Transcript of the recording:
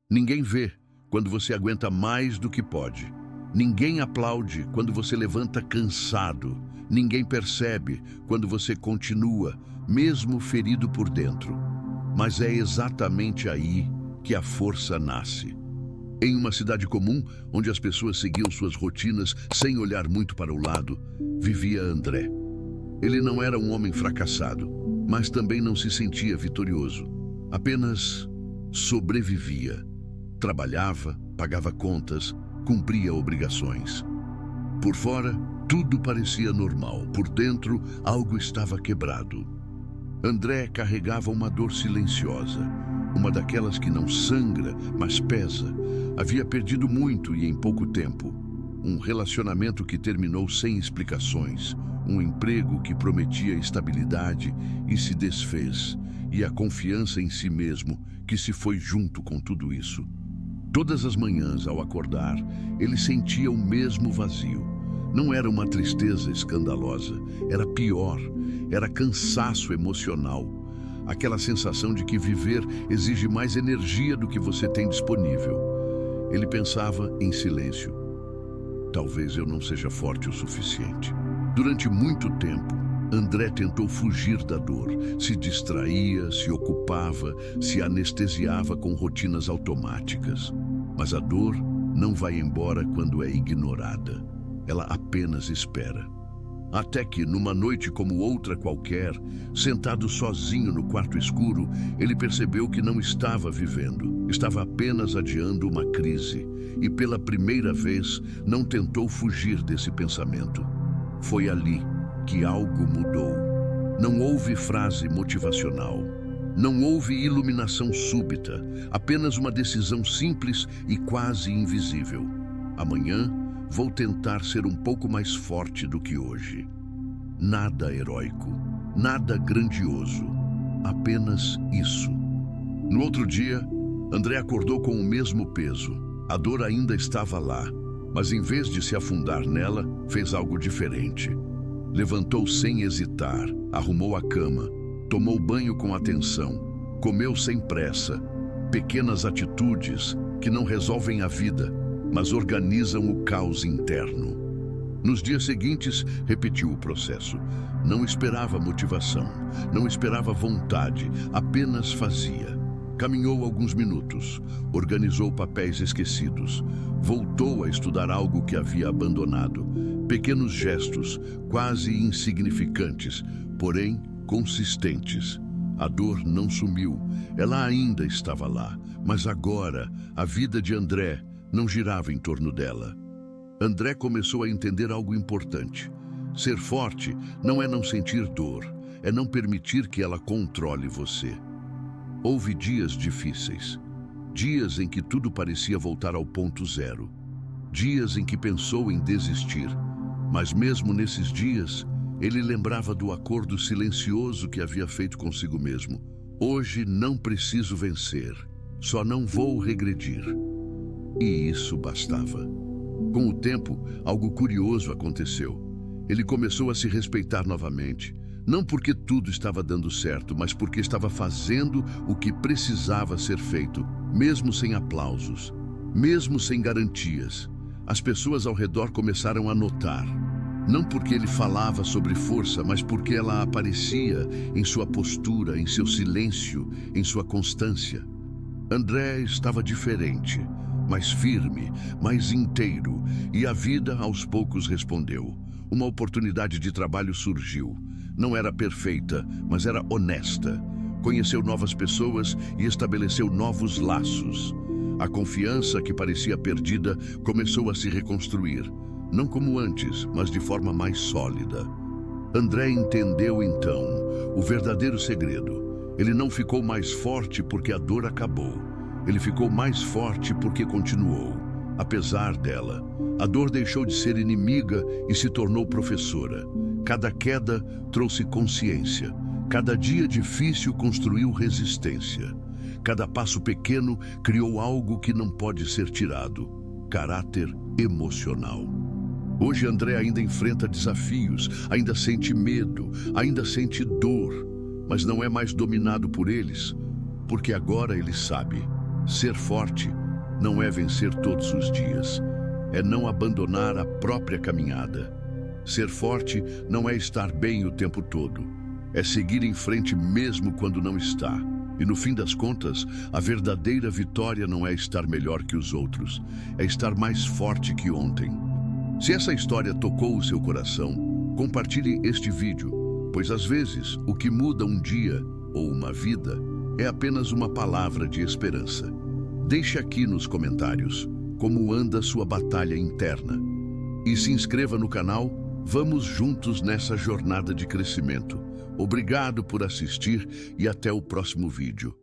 Ninguém vê quando você aguenta mais do que pode. Ninguém aplaude quando você levanta cansado. Ninguém percebe quando você continua, mesmo ferido por dentro. Mas é exatamente aí que a força nasce. Em uma cidade comum, onde as pessoas seguiam suas rotinas sem olhar muito para o lado, vivia André. Ele não era um homem fracassado, mas também não se sentia vitorioso. Apenas sobrevivia. Trabalhava, pagava contas, cumpria obrigações. Por fora, tudo parecia normal. Por dentro, algo estava quebrado. André carregava uma dor silenciosa, uma daquelas que não sangra, mas pesa. Havia perdido muito e em pouco tempo. Um relacionamento que terminou sem explicações, um emprego que prometia estabilidade e se desfez, e a confiança em si mesmo que se foi junto com tudo isso. Todas as manhãs, ao acordar, ele sentia o mesmo vazio. Não era uma tristeza escandalosa, era pior, era cansaço emocional. Aquela sensação de que viver exige mais energia do que você tem disponível. Ele pensava em silêncio. Talvez eu não seja forte o suficiente. Durante muito tempo, André tentou fugir da dor, se distraía, se ocupava, se anestesiava com rotinas automáticas. Mas a dor não vai embora quando é ignorada. Ela apenas espera. Até que, numa noite como outra qualquer, sentado sozinho no quarto escuro, ele percebeu que não estava vivendo, estava apenas adiando uma crise. E pela primeira vez, não tentou fugir desse pensamento. Foi ali que algo mudou. Não houve frase motivacional. Não houve iluminação súbita, apenas uma decisão simples e quase invisível. Amanhã, vou tentar ser um pouco mais forte do que hoje. Nada heróico, nada grandioso, apenas isso. No outro dia, André acordou com o mesmo peso. A dor ainda estava lá, mas em vez de se afundar nela, fez algo diferente. Levantou sem hesitar, arrumou a cama, tomou banho com atenção, comeu sem pressa. Pequenas atitudes que não resolvem a vida, mas organizam o caos interno. Nos dias seguintes, repetiu o processo. Não esperava motivação, não esperava vontade, apenas fazia. Caminhou alguns minutos, organizou papéis esquecidos, voltou a estudar algo que havia abandonado. Pequenos gestos, quase insignificantes, porém consistentes. A dor não sumiu, ela ainda estava lá, mas agora a vida de André não girava em torno dela. André começou a entender algo importante. Ser forte não é não sentir dor, é não permitir que ela controle você. Houve dias difíceis, dias em que tudo parecia voltar ao ponto zero, dias em que pensou em desistir, mas mesmo nesses dias, ele lembrava do acordo silencioso que havia feito consigo mesmo. Hoje não preciso vencer, só não vou regredir. E isso bastava. Com o tempo, algo curioso aconteceu. Ele começou a se respeitar novamente. Não porque tudo estava dando certo, mas porque estava fazendo o que precisava ser feito, mesmo sem aplausos, mesmo sem garantias. As pessoas ao redor começaram a notar. Não porque ele falava sobre força, mas porque ela aparecia em sua postura, em seu silêncio, em sua constância. André estava diferente, mais firme, mais inteiro, e a vida aos poucos respondeu. Uma oportunidade de trabalho surgiu. Não era perfeita, mas era honesta. Conheceu novas pessoas e estabeleceu novos laços. A confiança que parecia perdida começou a se reconstruir. Não como antes, mas de forma mais sólida. André entendeu então o verdadeiro segredo. Ele não ficou mais forte porque a dor acabou. Ele ficou mais forte porque continuou. Apesar dela, a dor deixou de ser inimiga e se tornou professora. Cada queda trouxe consciência. Cada dia difícil construiu resistência. Cada passo pequeno criou algo que não pode ser tirado: caráter emocional. Hoje André ainda enfrenta desafios, ainda sente medo, ainda sente dor, mas não é mais dominado por eles, porque agora ele sabe: Ser forte não é vencer todos os dias, é não abandonar a própria caminhada. Ser forte não é estar bem o tempo todo, é seguir em frente mesmo quando não está. E no fim das contas, a verdadeira vitória não é estar melhor que os outros, é estar mais forte que ontem. Se essa história tocou o seu coração, compartilhe este vídeo, pois às vezes o que muda um dia ou uma vida é apenas uma palavra de esperança. Deixe aqui nos comentários como anda sua batalha interna. E se inscreva no canal, vamos juntos nessa jornada de crescimento. Obrigado por assistir e até o próximo vídeo.